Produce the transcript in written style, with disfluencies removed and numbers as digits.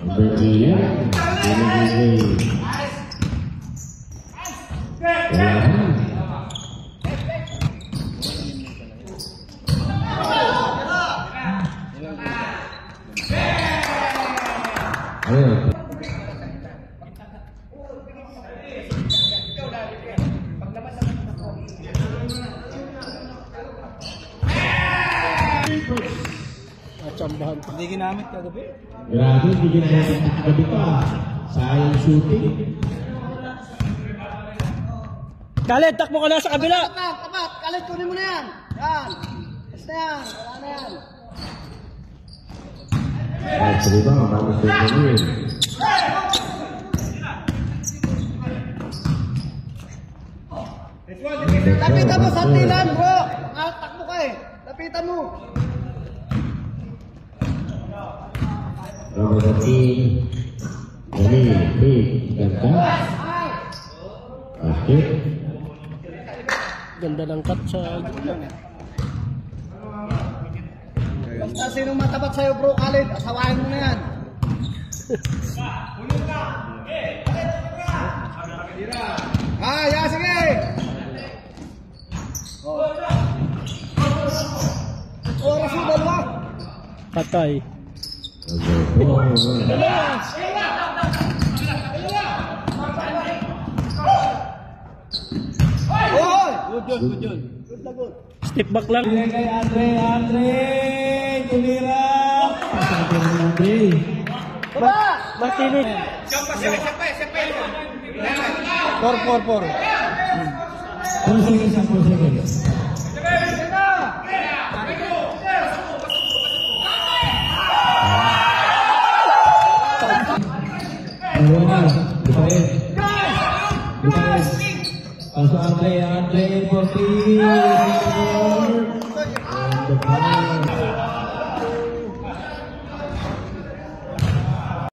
Berlian, ini Chambahan. Hindi ginamit kagabi? Grabe, hindi ginamit kagabi pa. Sayang shooting. Khaled, takbo ka na sa kabila! Tapat! Khaled, kunin mo na yan! Yan! Basta yan! Wala na yan! Ay, sabi ba, mabalas na yun. Lapitan mo sa tilan, bro! Takbo ka eh! Lapitan mo! Berarti ini ganda. Oke. Ganda ng cut sa Basta sinong matapat sa'yo, bro, Khaled, asawahin mo na yan. Ya, sige! Oras yung dalawa. patay. Step back lang. Kay Andre, Julira. Baba! Martinez. Siapa. 4. Pasok Andre, 40.